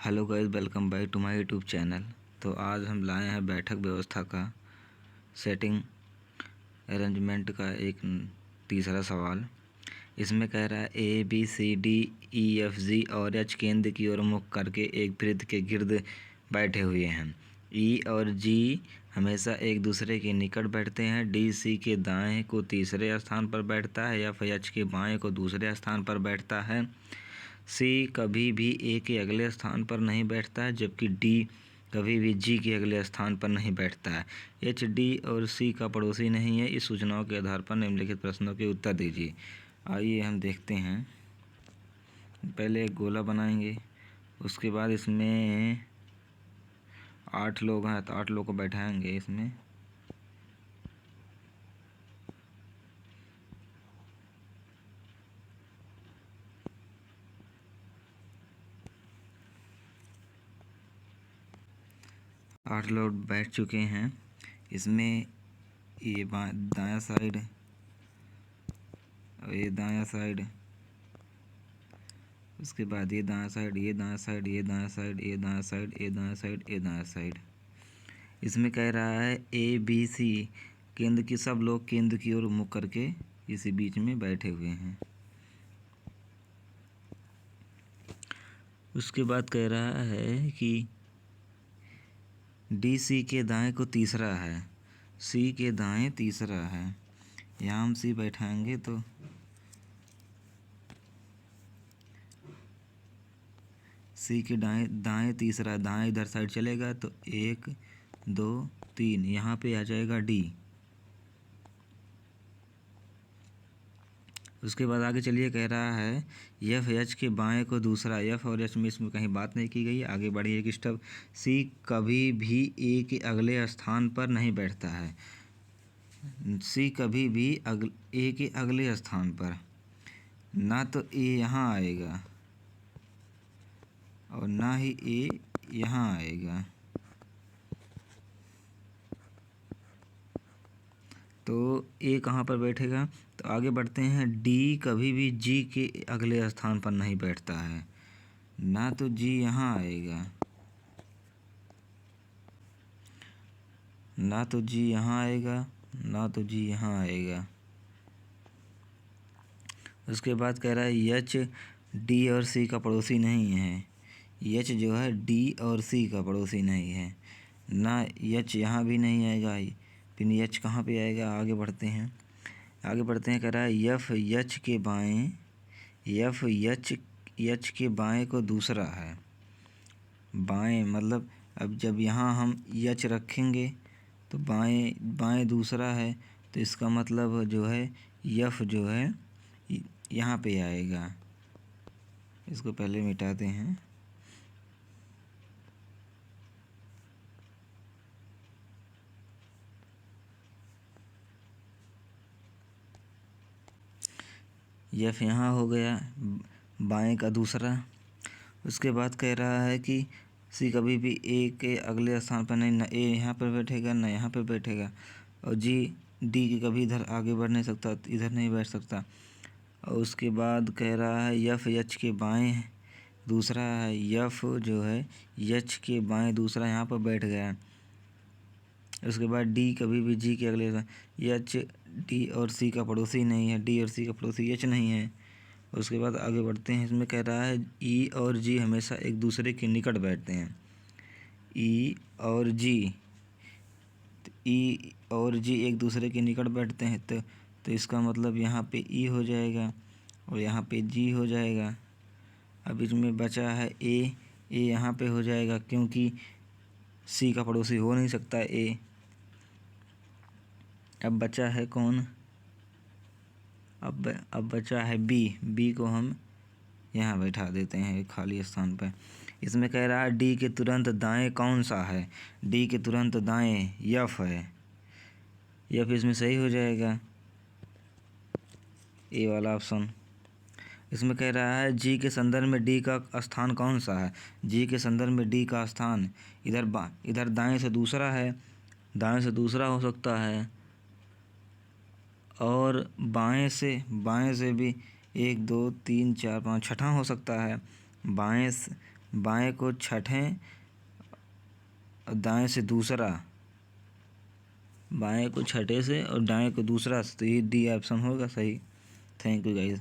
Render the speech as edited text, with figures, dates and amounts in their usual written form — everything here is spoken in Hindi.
Hello guys, welcome back to my YouTube channel. तो आज हम लाए हैं बैठक व्यवस्था का सेटिंग अरेंजमेंट का एक तीसरा सवाल। इसमें कह रहा है ABCDEFG और H केंद्र की ओर मुख करके एक वृत्त के गिर्द बैठे हुए हैं। E और G हमेशा एक दूसरे के निकट बैठते हैं। D C के दाएं को तीसरे स्थान पर बैठता है। F H के बाएं को दूसरे स्थान पर बैठता है। C कभी भी A के अगले स्थान पर नहीं बैठता है, जबकि D कभी भी G के अगले स्थान पर नहीं बैठता है। H D और C का पड़ोसी नहीं है। इस सूचनाओं के आधार पर निम्नलिखित प्रश्नों के उत्तर दीजिए। आइए हम देखते हैं। पहले एक गोला बनाएंगे, उसके बाद इसमें 8 लोग हैं तो 8 लोग को बैठाएंगे इसमें। आठ लोग बैठ चुके हैं। इसमें ये दायां साइड और ये दायां साइड, उसके बाद ये दायां साइड, ये दायां साइड, ये दायां साइड, ये दायां साइड, ये दायां साइड, ये दायां साइड। इसमें कह रहा है ABC केंद्र की सब लोग केंद्र की ओर मुख करके इसी बीच में बैठे हुए हैं। उसके बाद कह रहा है कि DC के दाएं को तीसरा है, C के दाएं तीसरा है। यहाँ हम C बैठाएंगे तो C के दाएं तीसरा, दाएं इधर साइड चलेगा तो 1 2 3 यहाँ पे आ जाएगा D। उसके बाद आगे चलिए, कह रहा है F H के बाएं को दूसरा। F और H में इसमें कहीं बात नहीं की गई। आगे बढ़िए एक स्टेप। C कभी भी A के अगले स्थान पर नहीं बैठता है। C कभी भी A के अगले स्थान पर, ना तो A यहाँ आएगा और ना ही A यहाँ आएगा। तो A कहाँ पर बैठेगा? तो आगे बढ़ते हैं। D कभी भी G के अगले स्थान पर नहीं बैठता है, ना तो G यहाँ आएगा, ना तो G यहाँ आएगा, ना तो G यहाँ आएगा। उसके बाद कह रहा है H D और C का पड़ोसी नहीं है। H जो है D और C का पड़ोसी नहीं है, ना H यहाँ भी नहीं आएगा। फिर H कहाँ पे आएगा? आगे बढ़ते हैं, आगे बढ़ते हैं। कह रहा है F H के बाएं, F H के बाएं को दूसरा है। बाएं मतलब अब जब यहाँ हम H रखेंगे तो बाएं दूसरा है, तो इसका मतलब जो है F जो है यहाँ पे आएगा। इसको पहले मिटाते हैं। F यहाँ हो गया, बाएं का दूसरा। उसके बाद कह रहा है कि C कभी भी A के अगले स्थान पर नहीं, ना A यहाँ पर बैठेगा ना यहाँ पर बैठेगा। और G D के कभी इधर आगे बढ़ नहीं सकता, इधर नहीं बैठ सकता। और उसके बाद कह रहा है F H के बाएं दूसरा है। F जो है H के बाएं दूसरा यहाँ पर बैठ गया। उसके बाद D कभी भी G के अगले, H D और C का पड़ोसी नहीं है, D और C का पड़ोसी H नहीं है। उसके बाद आगे बढ़ते हैं। इसमें कह रहा है E और G हमेशा एक दूसरे के निकट बैठते हैं। E और G एक दूसरे के निकट बैठते हैं, तो इसका मतलब यहाँ पे E हो जाएगा और यहाँ पे G हो जाएगा। अब इसमें बचा है A यहाँ पे हो जाएगा, क्योंकि C का पड़ोसी हो नहीं सकता A। अब बचा है कौन? अब बचा है B को हम यहाँ बैठा देते हैं एक खाली स्थान पर। इसमें कह रहा है D के तुरंत दाएं कौन सा है? D के तुरंत दाएं F है। F इसमें सही हो जाएगा, ए वाला ऑप्शन। इसमें कह रहा है G के संदर्भ में D का स्थान कौन सा है? G के संदर्भ में D का स्थान इधर दाएं से दूसरा है, दाएं से दूसरा हो सकता है, और बाएं से भी 1 2 3 4 5 छठा हो सकता है। बाएं को छठें और दाएं से दूसरा, बाएं को छठे से और दाएं को दूसरा, तो ये डी ऑप्शन होगा सही। Thank you guys.